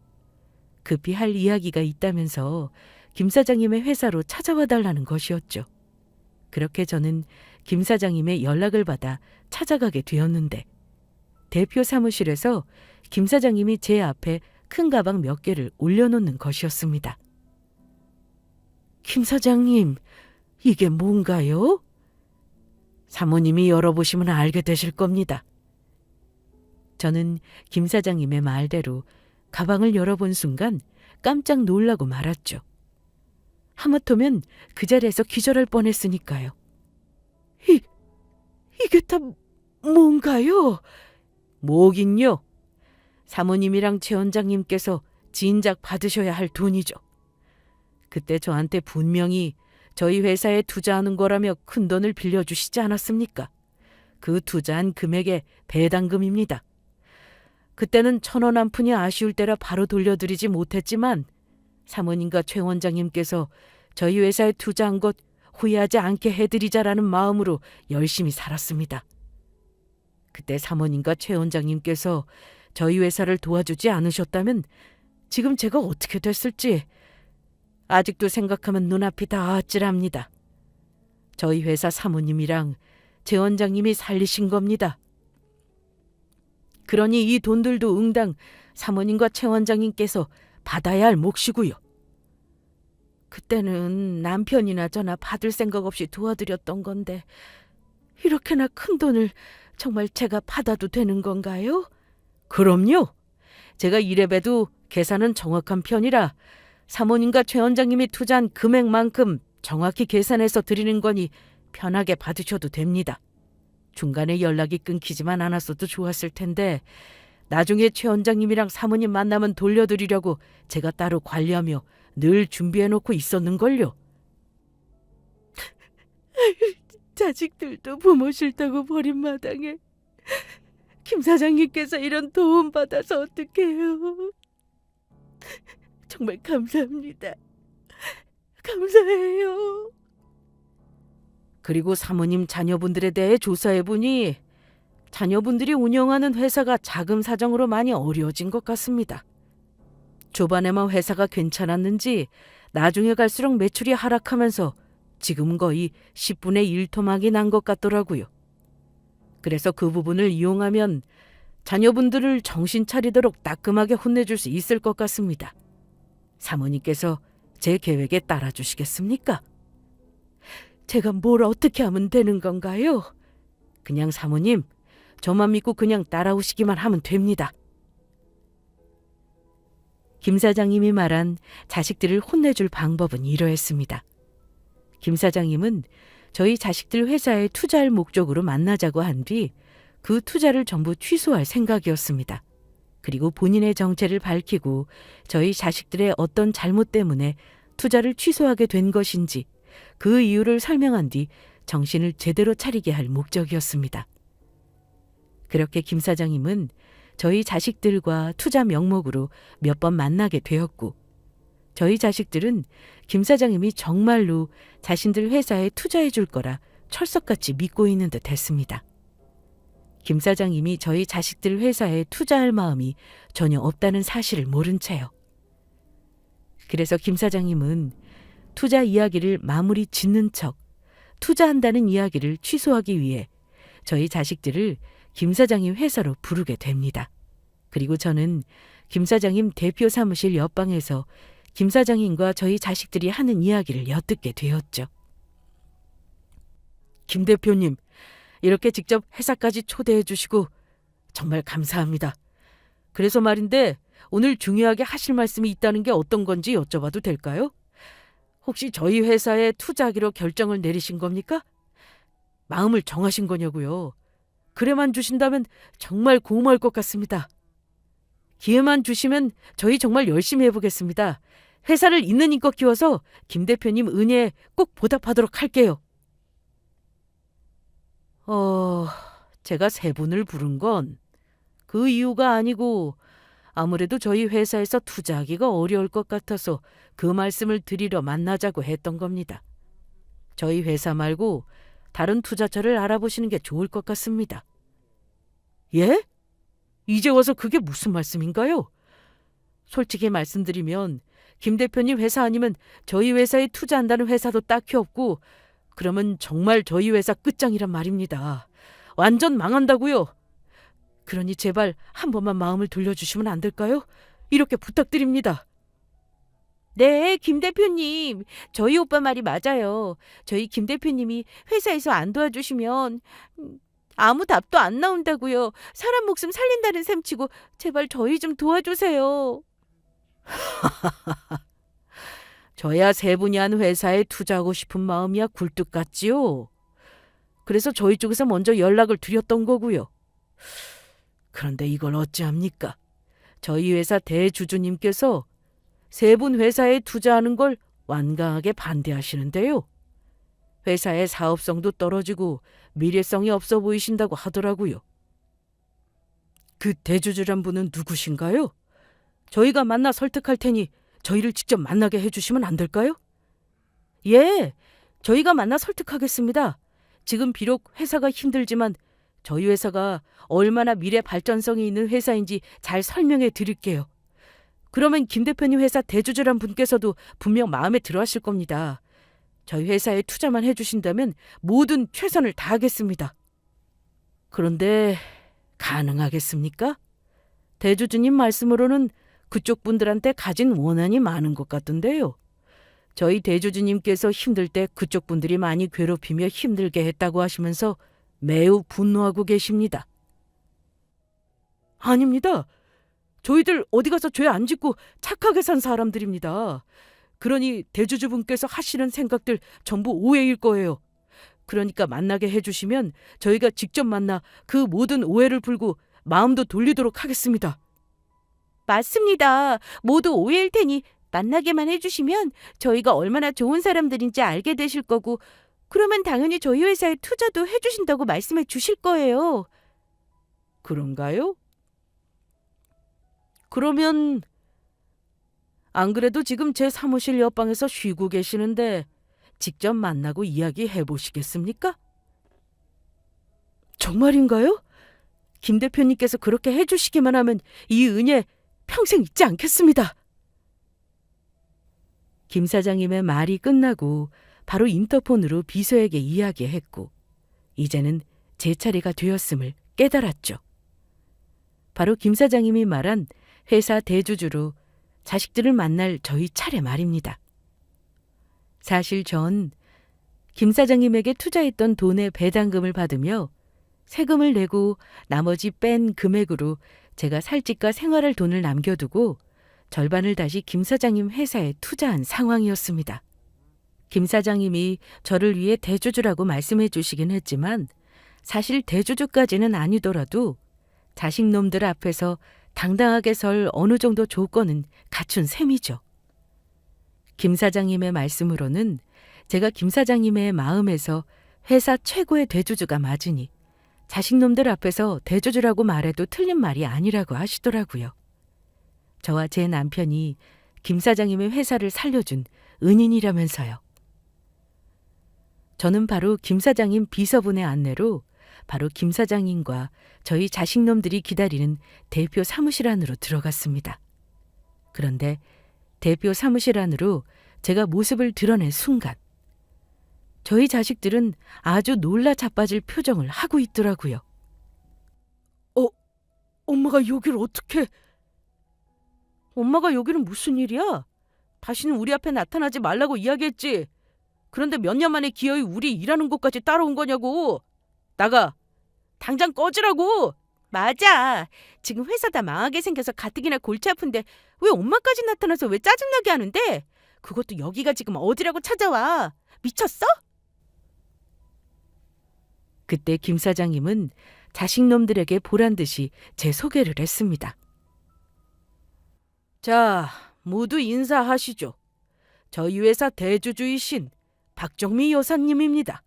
급히 할 이야기가 있다면서 김 사장님의 회사로 찾아와 달라는 것이었죠. 그렇게 저는 김 사장님의 연락을 받아 찾아가게 되었는데 대표 사무실에서 김 사장님이 제 앞에 큰 가방 몇 개를 올려놓는 것이었습니다. 김 사장님, 이게 뭔가요? 사모님이 열어보시면 알게 되실 겁니다. 저는 김 사장님의 말대로 가방을 열어본 순간 깜짝 놀라고 말았죠. 하마터면 그 자리에서 기절할 뻔했으니까요. 이게 다 뭔가요? 뭐긴요? 사모님이랑 최 원장님께서 진작 받으셔야 할 돈이죠. 그때 저한테 분명히 저희 회사에 투자하는 거라며 큰돈을 빌려주시지 않았습니까? 그 투자한 금액의 배당금입니다. 그때는 1,000원 한 푼이 아쉬울 때라 바로 돌려드리지 못했지만 사모님과 최 원장님께서 저희 회사에 투자한 것 후회하지 않게 해드리자라는 마음으로 열심히 살았습니다. 그때 사모님과 최 원장님께서 저희 회사를 도와주지 않으셨다면 지금 제가 어떻게 됐을지 아직도 생각하면 눈앞이 다 아찔합니다. 저희 회사 사모님이랑 최 원장님이 살리신 겁니다. 그러니 이 돈들도 응당 사모님과 최 원장님께서 받아야 할 몫이고요. 그때는 남편이나 저나 받을 생각 없이 도와드렸던 건데 이렇게나 큰 돈을 정말 제가 받아도 되는 건가요? 그럼요. 제가 이래봬도 계산은 정확한 편이라 사모님과 최 원장님이 투자한 금액만큼 정확히 계산해서 드리는 거니 편하게 받으셔도 됩니다. 중간에 연락이 끊기지만 않았어도 좋았을 텐데 나중에 최 원장님이랑 사모님 만나면 돌려드리려고 제가 따로 관리하며 늘 준비해놓고 있었는걸요. 자식들도 부모 싫다고 버린 마당에 김 사장님께서 이런 도움 받아서 어떡해요. 정말 감사합니다. 감사해요. 그리고 사모님 자녀분들에 대해 조사해보니 자녀분들이 운영하는 회사가 자금 사정으로 많이 어려워진 것 같습니다. 초반에만 회사가 괜찮았는지 나중에 갈수록 매출이 하락하면서 지금은 거의 10분의 1 토막이 난 것 같더라고요. 그래서 그 부분을 이용하면 자녀분들을 정신 차리도록 따끔하게 혼내줄 수 있을 것 같습니다. 사모님께서 제 계획에 따라주시겠습니까? 제가 뭘 어떻게 하면 되는 건가요? 그냥 사모님, 저만 믿고 그냥 따라오시기만 하면 됩니다. 김 사장님이 말한 자식들을 혼내줄 방법은 이러했습니다. 김 사장님은 저희 자식들 회사에 투자할 목적으로 만나자고 한 뒤 그 투자를 전부 취소할 생각이었습니다. 그리고 본인의 정체를 밝히고 저희 자식들의 어떤 잘못 때문에 투자를 취소하게 된 것인지 그 이유를 설명한 뒤 정신을 제대로 차리게 할 목적이었습니다. 그렇게 김 사장님은 저희 자식들과 투자 명목으로 몇 번 만나게 되었고 저희 자식들은 김 사장님이 정말로 자신들 회사에 투자해 줄 거라 철석같이 믿고 있는 듯 했습니다. 김 사장님이 저희 자식들 회사에 투자할 마음이 전혀 없다는 사실을 모른 채요. 그래서 김 사장님은 투자 이야기를 마무리 짓는 척 투자한다는 이야기를 취소하기 위해 저희 자식들을 김 사장님 회사로 부르게 됩니다. 그리고 저는 김 사장님 대표 사무실 옆방에서 김 사장님과 저희 자식들이 하는 이야기를 엿듣게 되었죠. 김 대표님, 이렇게 직접 회사까지 초대해 주시고 정말 감사합니다. 그래서 말인데 오늘 중요하게 하실 말씀이 있다는 게 어떤 건지 여쭤봐도 될까요? 혹시 저희 회사에 투자하기로 결정을 내리신 겁니까? 마음을 정하신 거냐고요. 그래만 주신다면 정말 고마울 것 같습니다. 기회만 주시면 저희 정말 열심히 해보겠습니다. 회사를 있는 힘껏 키워서 김 대표님 은혜에 꼭 보답하도록 할게요. 제가 세 분을 부른 건 그 이유가 아니고 아무래도 저희 회사에서 투자하기가 어려울 것 같아서 그 말씀을 드리러 만나자고 했던 겁니다. 저희 회사 말고 다른 투자처를 알아보시는 게 좋을 것 같습니다. 예? 이제 와서 그게 무슨 말씀인가요? 솔직히 말씀드리면 김 대표님 회사 아니면 저희 회사에 투자한다는 회사도 딱히 없고 그러면 정말 저희 회사 끝장이란 말입니다. 완전 망한다고요. 그러니 제발 한 번만 마음을 돌려주시면 안 될까요? 이렇게 부탁드립니다. 네, 김 대표님. 저희 오빠 말이 맞아요. 저희 김 대표님이 회사에서 안 도와주시면 아무 답도 안 나온다고요. 사람 목숨 살린다는 셈치고 제발 저희 좀 도와주세요. 저야 세 분이 한 회사에 투자하고 싶은 마음이야 굴뚝 같지요. 그래서 저희 쪽에서 먼저 연락을 드렸던 거고요. 그런데 이걸 어찌합니까? 저희 회사 대주주님께서 세 분 회사에 투자하는 걸 완강하게 반대하시는데요. 회사의 사업성도 떨어지고 미래성이 없어 보이신다고 하더라고요. 그 대주주란 분은 누구신가요? 저희가 만나 설득할 테니 저희를 직접 만나게 해주시면 안 될까요? 예, 저희가 만나 설득하겠습니다. 지금 비록 회사가 힘들지만 저희 회사가 얼마나 미래 발전성이 있는 회사인지 잘 설명해 드릴게요. 그러면 김 대표님 회사 대주주란 분께서도 분명 마음에 들어 하실 겁니다. 저희 회사에 투자만 해주신다면 모든 최선을 다하겠습니다. 그런데 가능하겠습니까? 대주주님 말씀으로는 그쪽 분들한테 가진 원한이 많은 것 같던데요. 저희 대주주님께서 힘들 때 그쪽 분들이 많이 괴롭히며 힘들게 했다고 하시면서 매우 분노하고 계십니다. 아닙니다. 저희들 어디 가서 죄 안 짓고 착하게 산 사람들입니다. 그러니 대주주분께서 하시는 생각들 전부 오해일 거예요. 그러니까 만나게 해주시면 저희가 직접 만나 그 모든 오해를 풀고 마음도 돌리도록 하겠습니다. 맞습니다. 모두 오해일 테니 만나게만 해주시면 저희가 얼마나 좋은 사람들인지 알게 되실 거고 그러면 당연히 저희 회사에 투자도 해주신다고 말씀해 주실 거예요. 그런가요? 그러면 안 그래도 지금 제 사무실 옆방에서 쉬고 계시는데 직접 만나고 이야기해 보시겠습니까? 정말인가요? 김 대표님께서 그렇게 해주시기만 하면 이 은혜 평생 잊지 않겠습니다. 김 사장님의 말이 끝나고 바로 인터폰으로 비서에게 이야기했고 이제는 제 차례가 되었음을 깨달았죠. 바로 김 사장님이 말한 회사 대주주로 자식들을 만날 저희 차례 말입니다. 사실 전 김 사장님에게 투자했던 돈의 배당금을 받으며 세금을 내고 나머지 뺀 금액으로 제가 살 집과 생활할 돈을 남겨두고 절반을 다시 김 사장님 회사에 투자한 상황이었습니다. 김 사장님이 저를 위해 대주주라고 말씀해 주시긴 했지만 사실 대주주까지는 아니더라도 자식놈들 앞에서 당당하게 설 어느 정도 조건은 갖춘 셈이죠. 김 사장님의 말씀으로는 제가 김 사장님의 마음에서 회사 최고의 대주주가 맞으니 자식놈들 앞에서 대주주라고 말해도 틀린 말이 아니라고 하시더라고요. 저와 제 남편이 김 사장님의 회사를 살려준 은인이라면서요. 저는 바로 김 사장님 비서분의 안내로 바로 김 사장님과 저희 자식놈들이 기다리는 대표 사무실 안으로 들어갔습니다. 그런데 대표 사무실 안으로 제가 모습을 드러낸 순간 저희 자식들은 아주 놀라 자빠질 표정을 하고 있더라고요. 엄마가 여길 어떻게... 엄마가 여기는 무슨 일이야? 다시는 우리 앞에 나타나지 말라고 이야기했지. 그런데 몇 년 만에 기어이 우리 일하는 곳까지 따라온 거냐고. 나가. 당장 꺼지라고. 맞아. 지금 회사 다 망하게 생겨서 가뜩이나 골치 아픈데 왜 엄마까지 나타나서 왜 짜증나게 하는데? 그것도 여기가 지금 어디라고 찾아와. 미쳤어? 그때 김 사장님은 자식놈들에게 보란듯이 제 소개를 했습니다. 자, 모두 인사하시죠. 저희 회사 대주주이신 박정미 여사님입니다.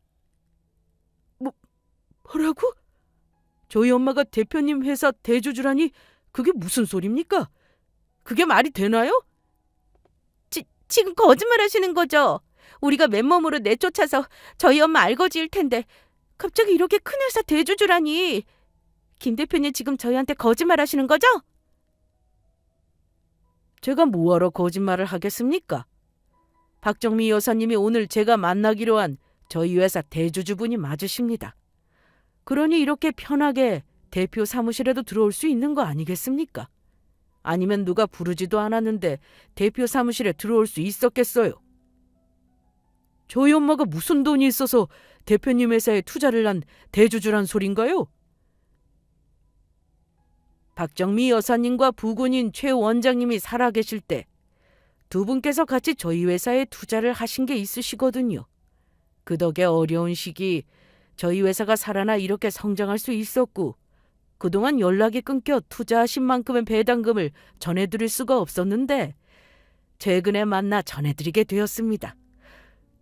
뭐라고? 저희 엄마가 대표님 회사 대주주라니 그게 무슨 소리입니까? 그게 말이 되나요? 지금 거짓말 하시는 거죠? 우리가 맨몸으로 내쫓아서 저희 엄마 알거지일 텐데 갑자기 이렇게 큰 회사 대주주라니. 김 대표님 지금 저희한테 거짓말 하시는 거죠? 제가 뭐하러 거짓말을 하겠습니까? 박정미 여사님이 오늘 제가 만나기로 한 저희 회사 대주주분이 맞으십니다. 그러니 이렇게 편하게 대표 사무실에도 들어올 수 있는 거 아니겠습니까? 아니면 누가 부르지도 않았는데 대표 사무실에 들어올 수 있었겠어요? 저희 엄마가 무슨 돈이 있어서 대표님 회사에 투자를 한 대주주란 소린가요? 박정미 여사님과 부군인 최 원장님이 살아계실 때 두 분께서 같이 저희 회사에 투자를 하신 게 있으시거든요. 그 덕에 어려운 시기 저희 회사가 살아나 이렇게 성장할 수 있었고 그동안 연락이 끊겨 투자하신 만큼의 배당금을 전해드릴 수가 없었는데 최근에 만나 전해드리게 되었습니다.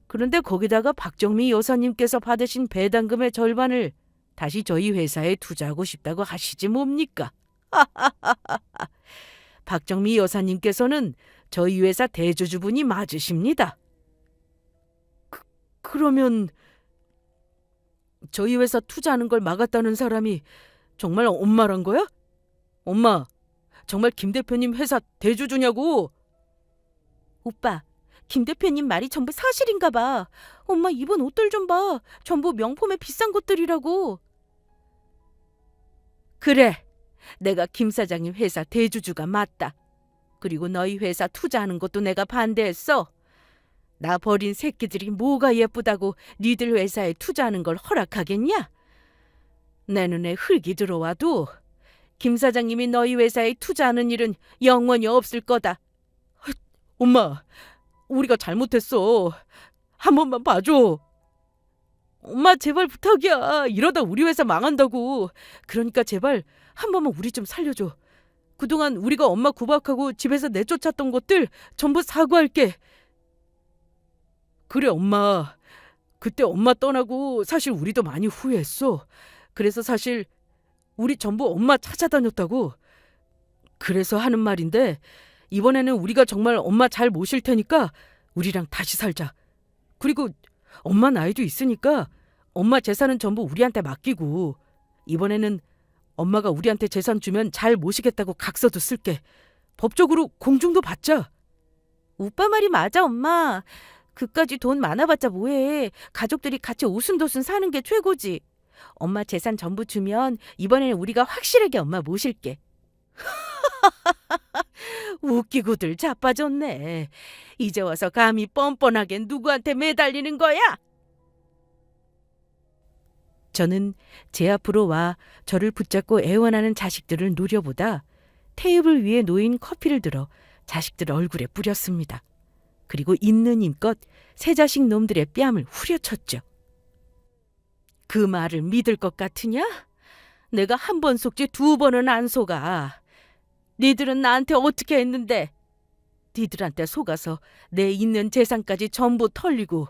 그런데 거기다가 박정미 여사님께서 받으신 배당금의 절반을 다시 저희 회사에 투자하고 싶다고 하시지 뭡니까? 박정미 여사님께서는 저희 회사 대주주분이 맞으십니다. 그러면 저희 회사 투자하는 걸 막았다는 사람이 정말 엄마란 거야? 엄마, 정말 김 대표님 회사 대주주냐고? 오빠, 김 대표님 말이 전부 사실인가 봐. 엄마 입은 옷들 좀 봐. 전부 명품의 비싼 것들이라고. 그래, 내가 김 사장님 회사 대주주가 맞다. 그리고 너희 회사 투자하는 것도 내가 반대했어. 나 버린 새끼들이 뭐가 예쁘다고 니들 회사에 투자하는 걸 허락하겠냐? 내 눈에 흙이 들어와도 김 사장님이 너희 회사에 투자하는 일은 영원히 없을 거다. 엄마, 우리가 잘못했어. 한 번만 봐줘. 엄마 제발 부탁이야. 이러다 우리 회사 망한다고. 그러니까 제발 한 번만 우리 좀 살려줘. 그동안 우리가 엄마 구박하고 집에서 내쫓았던 것들 전부 사과할게. 그래 엄마. 그때 엄마 떠나고 사실 우리도 많이 후회했어. 그래서 사실 우리 전부 엄마 찾아다녔다고. 그래서 하는 말인데 이번에는 우리가 정말 엄마 잘 모실 테니까 우리랑 다시 살자. 그리고 엄마 나이도 있으니까 엄마 재산은 전부 우리한테 맡기고 이번에는 엄마가 우리한테 재산 주면 잘 모시겠다고 각서도 쓸게. 법적으로 공증도 받자. 오빠 말이 맞아 엄마. 그까지 돈 많아봤자 뭐해. 가족들이 같이 오순도순 사는 게 최고지. 엄마 재산 전부 주면 이번에는 우리가 확실하게 엄마 모실게. 웃기고들 자빠졌네. 이제 와서 감히 뻔뻔하게 누구한테 매달리는 거야? 저는 제 앞으로 와 저를 붙잡고 애원하는 자식들을 노려보다 테이블 위에 놓인 커피를 들어 자식들 얼굴에 뿌렸습니다. 그리고 있는 힘껏 새 자식 놈들의 뺨을 후려쳤죠. 그 말을 믿을 것 같으냐? 내가 한 번 속지 두 번은 안 속아. 니들은 나한테 어떻게 했는데? 니들한테 속아서 내 있는 재산까지 전부 털리고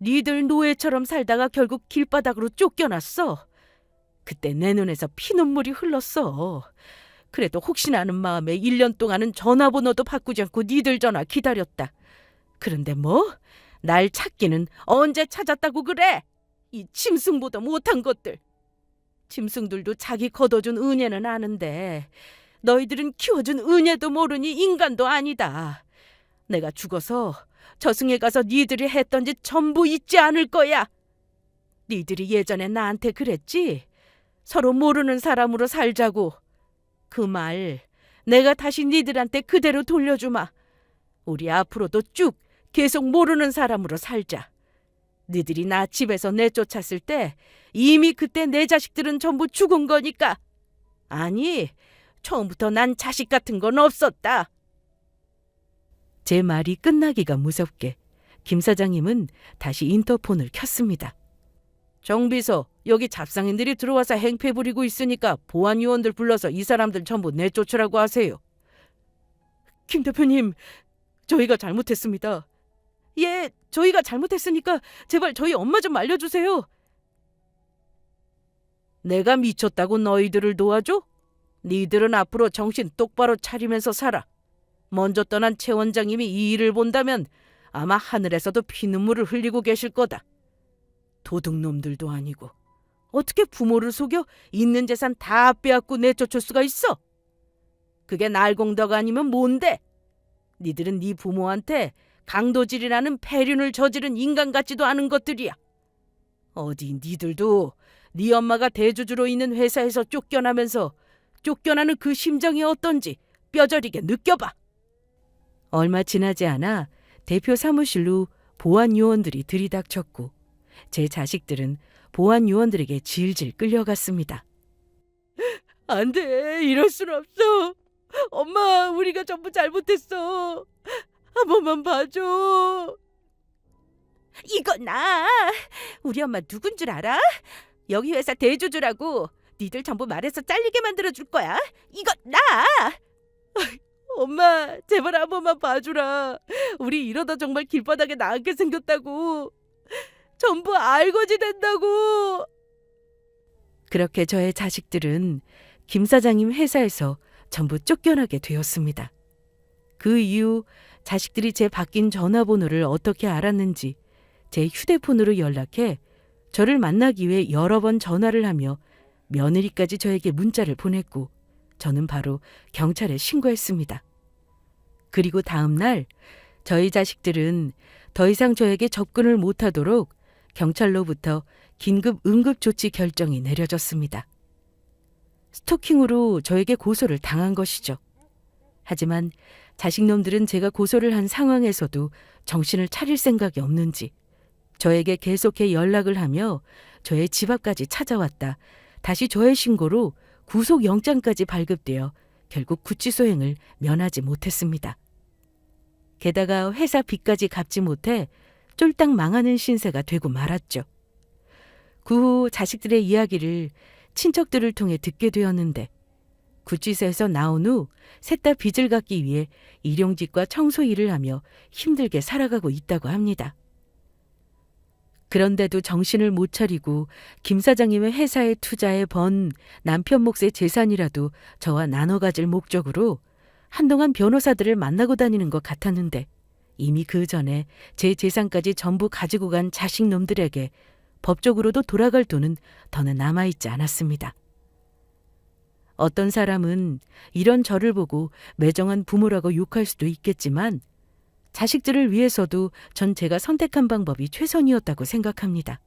니들 노예처럼 살다가 결국 길바닥으로 쫓겨났어. 그때 내 눈에서 피눈물이 흘렀어. 그래도 혹시나 하는 마음에 1년 동안은 전화번호도 바꾸지 않고 니들 전화 기다렸다. 그런데 뭐? 날 찾기는 언제 찾았다고 그래? 이 짐승보다 못한 것들. 짐승들도 자기 거둬준 은혜는 아는데 너희들은 키워준 은혜도 모르니 인간도 아니다. 내가 죽어서 저승에 가서 니들이 했던 짓 전부 잊지 않을 거야. 니들이 예전에 나한테 그랬지? 서로 모르는 사람으로 살자고. 그 말 내가 다시 니들한테 그대로 돌려주마. 우리 앞으로도 쭉 계속 모르는 사람으로 살자. 니들이 나 집에서 내쫓았을 때 이미 그때 내 자식들은 전부 죽은 거니까. 아니, 처음부터 난 자식 같은 건 없었다. 제 말이 끝나기가 무섭게 김 사장님은 다시 인터폰을 켰습니다. 정비서, 여기 잡상인들이 들어와서 행패 부리고 있으니까 보안요원들 불러서 이 사람들 전부 내쫓으라고 하세요. 김 대표님, 저희가 잘못했습니다. 예, 저희가 잘못했으니까 제발 저희 엄마 좀 알려주세요. 내가 미쳤다고 너희들을 도와줘? 니들은 앞으로 정신 똑바로 차리면서 살아. 먼저 떠난 최 원장님이 이 일을 본다면 아마 하늘에서도 피눈물을 흘리고 계실 거다. 도둑놈들도 아니고 어떻게 부모를 속여 있는 재산 다 빼앗고 내쫓을 수가 있어? 그게 날공덕 아니면 뭔데? 니들은 네 부모한테 강도질이라는 폐륜을 저지른 인간 같지도 않은 것들이야. 어디 니들도 네 엄마가 대주주로 있는 회사에서 쫓겨나면서 쫓겨나는 그 심정이 어떤지 뼈저리게 느껴봐. 얼마 지나지 않아 대표 사무실로 보안 요원들이 들이닥쳤고 제 자식들은 보안 요원들에게 질질 끌려갔습니다. 안 돼, 이럴 순 없어. 엄마, 우리가 전부 잘못했어. 한 번만 봐줘. 이거 나. 우리 엄마 누군 줄 알아? 여기 회사 대주주라고. 니들 전부 말해서 잘리게 만들어줄 거야. 이거 나! 엄마, 제발 한 번만 봐주라. 우리 이러다 정말 길바닥에 나앉게 생겼다고. 전부 알거지 된다고. 그렇게 저의 자식들은 김 사장님 회사에서 전부 쫓겨나게 되었습니다. 그 이후 자식들이 제 바뀐 전화번호를 어떻게 알았는지 제 휴대폰으로 연락해 저를 만나기 위해 여러 번 전화를 하며 며느리까지 저에게 문자를 보냈고 저는 바로 경찰에 신고했습니다. 그리고 다음 날 저희 자식들은 더 이상 저에게 접근을 못하도록 경찰로부터 긴급 응급조치 결정이 내려졌습니다. 스토킹으로 저에게 고소를 당한 것이죠. 하지만 자식놈들은 제가 고소를 한 상황에서도 정신을 차릴 생각이 없는지 저에게 계속해 연락을 하며 저의 집 앞까지 찾아왔다 다시 저의 신고로 구속영장까지 발급되어 결국 구치소행을 면하지 못했습니다. 게다가 회사 빚까지 갚지 못해 쫄딱 망하는 신세가 되고 말았죠. 그 후 자식들의 이야기를 친척들을 통해 듣게 되었는데 구치소에서 나온 후 셋 다 빚을 갚기 위해 일용직과 청소 일을 하며 힘들게 살아가고 있다고 합니다. 그런데도 정신을 못 차리고 김 사장님의 회사에 투자해 번 남편 몫의 재산이라도 저와 나눠 가질 목적으로 한동안 변호사들을 만나고 다니는 것 같았는데 이미 그 전에 제 재산까지 전부 가지고 간 자식놈들에게 법적으로도 돌아갈 돈은 더는 남아있지 않았습니다. 어떤 사람은 이런 저를 보고 매정한 부모라고 욕할 수도 있겠지만 자식들을 위해서도 전 제가 선택한 방법이 최선이었다고 생각합니다.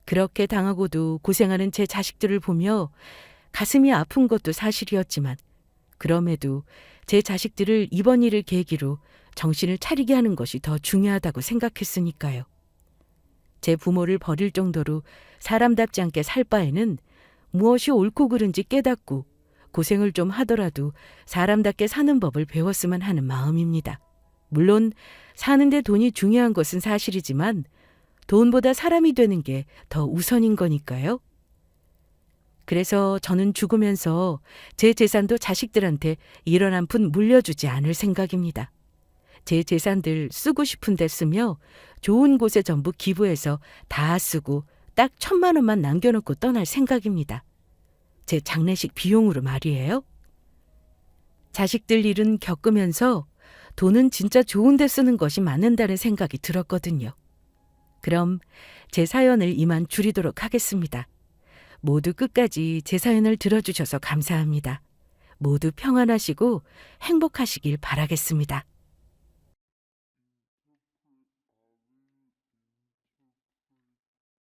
그렇게 당하고도 고생하는 제 자식들을 보며 가슴이 아픈 것도 사실이었지만 그럼에도 제 자식들을 이번 일을 계기로 정신을 차리게 하는 것이 더 중요하다고 생각했으니까요. 제 부모를 버릴 정도로 사람답지 않게 살 바에는 무엇이 옳고 그른지 깨닫고 고생을 좀 하더라도 사람답게 사는 법을 배웠으면 하는 마음입니다. 물론 사는데 돈이 중요한 것은 사실이지만 돈보다 사람이 되는 게 더 우선인 거니까요. 그래서 저는 죽으면서 제 재산도 자식들한테 1원 한 푼 물려주지 않을 생각입니다. 제 재산들 쓰고 싶은 데 쓰며 좋은 곳에 전부 기부해서 다 쓰고 딱 1,000만 원만 남겨놓고 떠날 생각입니다. 제 장례식 비용으로 말이에요. 자식들 일은 겪으면서 돈은 진짜 좋은 데 쓰는 것이 맞는다는 생각이 들었거든요. 그럼 제 사연을 이만 줄이도록 하겠습니다. 모두 끝까지 제 사연을 들어주셔서 감사합니다. 모두 평안하시고 행복하시길 바라겠습니다.